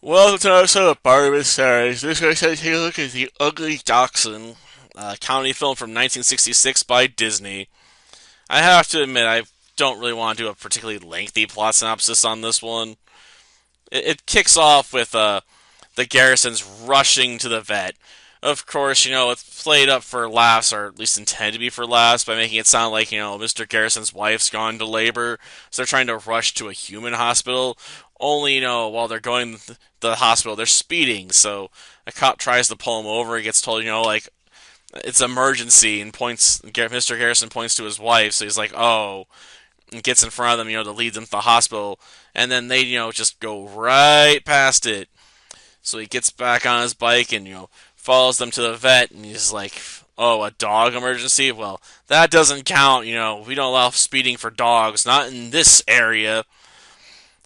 Welcome to another episode of BBS Series. This week, I take a look at the Ugly Dachshund, a comedy film from 1966 by Disney. I have to admit, I don't really want to do a particularly lengthy plot synopsis on this one. It kicks off with the Garrisons rushing to the vet. Of course, it's played up for laughs, or at least intended to be for laughs, by making it sound like, Mr. Garrison's wife's gone into labor, so they're trying to rush to a human hospital. Only, while they're going to the hospital, they're speeding, so a cop tries to pull him over. He gets told, like, it's emergency, and Mr. Garrison points to his wife, so he's like, oh, and gets in front of them, to lead them to the hospital, and then they, just go right past it. So he gets back on his bike and, follows them to the vet, and he's like, oh, a dog emergency? Well, that doesn't count, we don't allow speeding for dogs, not in this area.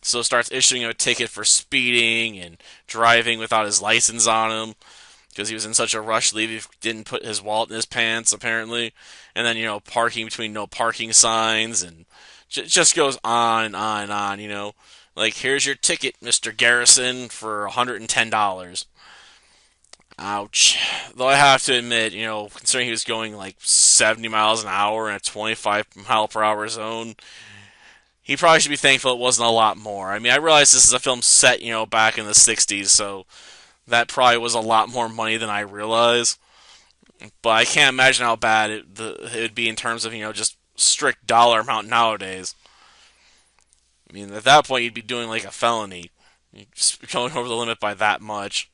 So starts issuing him a ticket for speeding and driving without his license on him, because he was in such a rush to leave, he didn't put his wallet in his pants, apparently. And then, parking between no parking signs, and just goes on and on and on, Like, here's your ticket, Mr. Garrison, for $110. Ouch. Though I have to admit, considering he was going like 70 miles an hour in a 25 mile per hour zone, he probably should be thankful it wasn't a lot more. I mean, I realize this is a film set, back in the 60s, so that probably was a lot more money than I realize. But I can't imagine how bad it would be in terms of, just strict dollar amount nowadays. I mean, at that point, you'd be doing like a felony. You're just going over the limit by that much.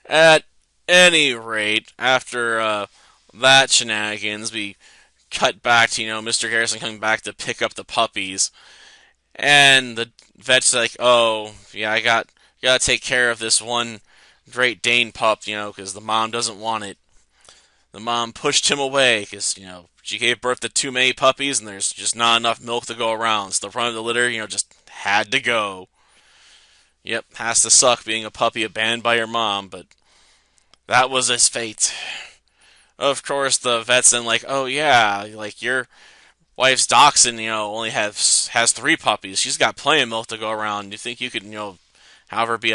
At any rate, after that shenanigans, we cut back to, Mr. Garrison coming back to pick up the puppies. And the vet's like, oh, yeah, gotta take care of this one Great Dane pup, because the mom doesn't want it. The mom pushed him away because, she gave birth to too many puppies and there's just not enough milk to go around. So the front of the litter, just had to go. Yep, has to suck being a puppy abandoned by your mom, but that was his fate. Of course, the vet's then like, oh yeah, like your wife's dachshund, only has three puppies. She's got plenty of milk to go around. You think you could, have her be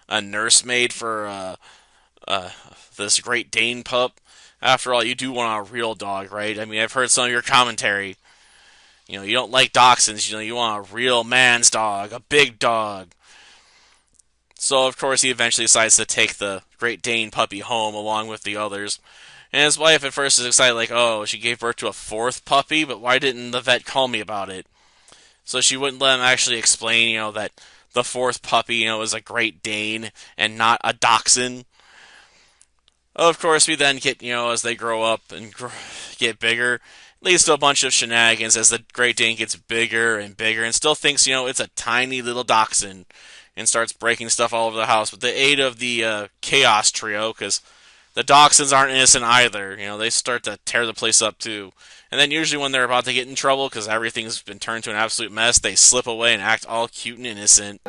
a nursemaid for this Great Dane pup? After all, you do want a real dog, right? I mean, I've heard some of your commentary. You don't like dachshunds. You want a real man's dog, a big dog. So, of course, he eventually decides to take the Great Dane puppy home along with the others. And his wife at first is excited, like, oh, she gave birth to a fourth puppy, but why didn't the vet call me about it? So she wouldn't let him actually explain, that the fourth puppy, is a Great Dane and not a dachshund. Of course, we then get, as they grow up and get bigger, leads to a bunch of shenanigans as the Great Dane gets bigger and bigger and still thinks, it's a tiny little dachshund and starts breaking stuff all over the house with the aid of the Chaos Trio, because the dachshunds aren't innocent either. They start to tear the place up too. And then usually when they're about to get in trouble because everything's been turned to an absolute mess, they slip away and act all cute and innocent.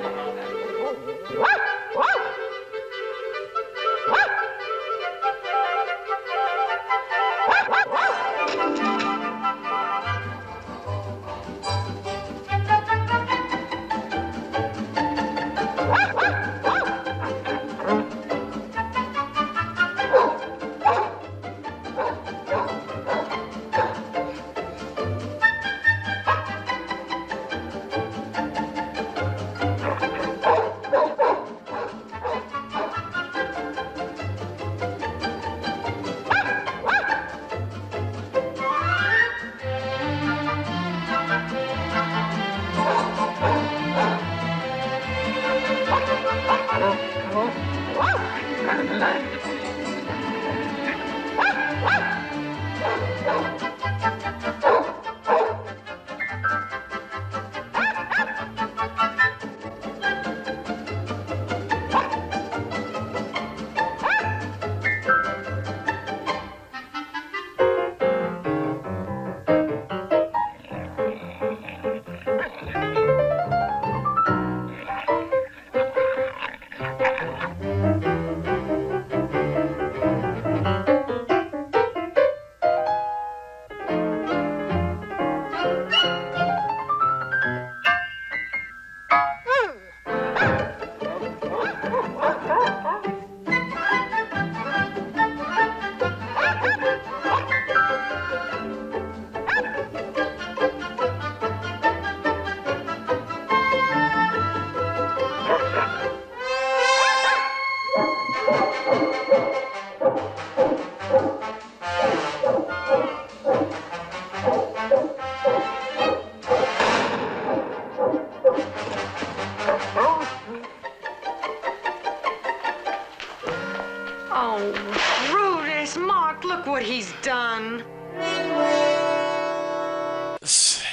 what he's done?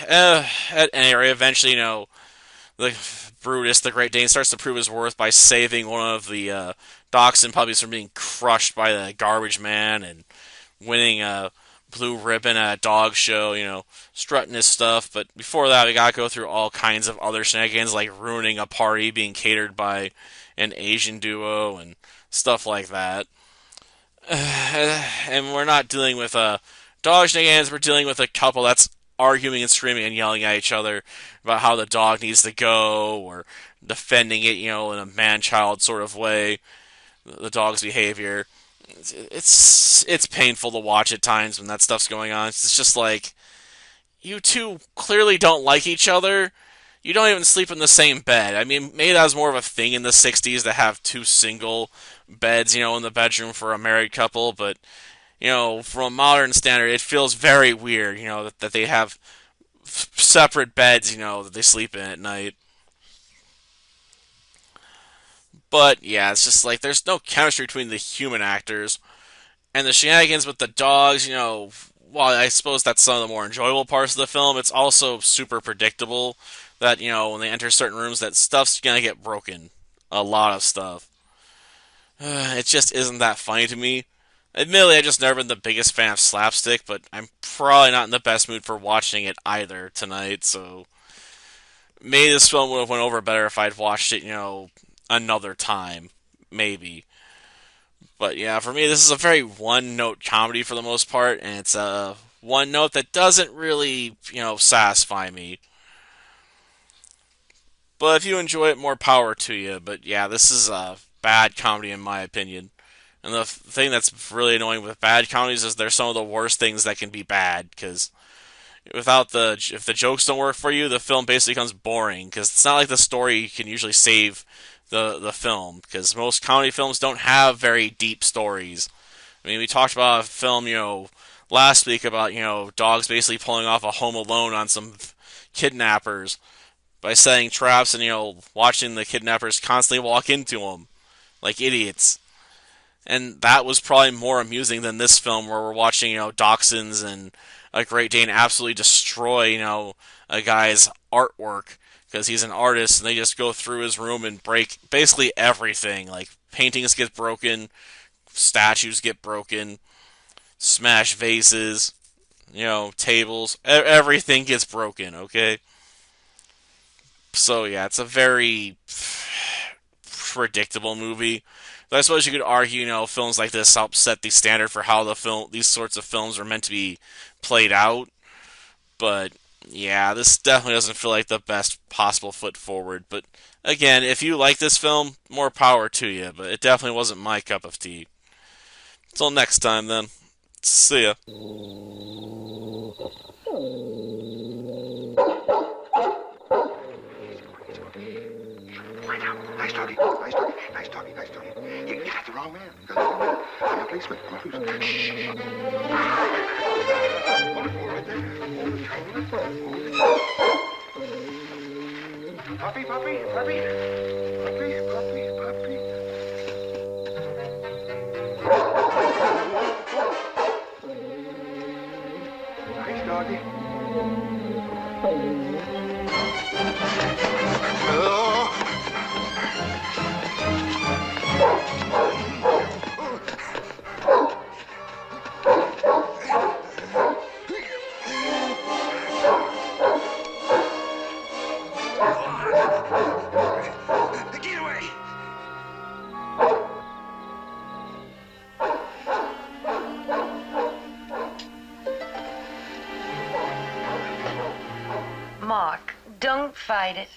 At any rate, eventually, the Brutus, the Great Dane, starts to prove his worth by saving one of the Dachshund puppies from being crushed by the garbage man and winning a blue ribbon at a dog show, strutting his stuff. But before that, we gotta go through all kinds of other shenanigans, like ruining a party being catered by an Asian duo and stuff like that. And we're not dealing with dog shenanigans, we're dealing with a couple that's arguing and screaming and yelling at each other about how the dog needs to go, or defending it, in a man-child sort of way, the dog's behavior. It's painful to watch at times when that stuff's going on. It's just like, you two clearly don't like each other. You don't even sleep in the same bed. I mean, maybe that was more of a thing in the 60s to have two single beds, in the bedroom for a married couple, but from a modern standard, it feels very weird, that they have separate beds, that they sleep in at night. But yeah, it's just like there's no chemistry between the human actors, and the shenanigans with the dogs. While I suppose that's some of the more enjoyable parts of the film, it's also super predictable that when they enter certain rooms, that stuff's gonna get broken. A lot of stuff. It just isn't that funny to me. Admittedly, I've just never been the biggest fan of slapstick, but I'm probably not in the best mood for watching it either tonight, so maybe this film would have went over better if I'd watched it, another time. Maybe. But yeah, for me, this is a very one-note comedy for the most part, and it's a one note that doesn't really, satisfy me. But if you enjoy it, more power to you. But yeah, this is a bad comedy in my opinion. And the thing that's really annoying with bad comedies is they're some of the worst things that can be bad, because if the jokes don't work for you, the film basically becomes boring, because it's not like the story can usually save the film, because most comedy films don't have very deep stories. I mean, we talked about a film, last week about, dogs basically pulling off a Home Alone on some kidnappers by setting traps and, watching the kidnappers constantly walk into them like idiots. And that was probably more amusing than this film, where we're watching, Dachshunds and a Great Dane absolutely destroy, a guy's artwork, because he's an artist, and they just go through his room and break basically everything. Like, paintings get broken, statues get broken, smash vases, tables, everything gets broken, okay? So yeah, it's a very predictable movie. But I suppose you could argue, films like this help set the standard for how these sorts of films are meant to be played out. But yeah, this definitely doesn't feel like the best possible foot forward. But again, if you like this film, more power to you. But it definitely wasn't my cup of tea. Until next time, then. See ya. Nice doggy, nice doggy, nice doggy, nice doggy. You got the wrong man. You got the wrong man. I'm a policeman. I'm a policeman. Shh. Hold it right there. Hold it, hold it, hold it. Puppy, puppy, puppy. Puppy, puppy, puppy. Nice doggy. Get away! Mark, don't fight it.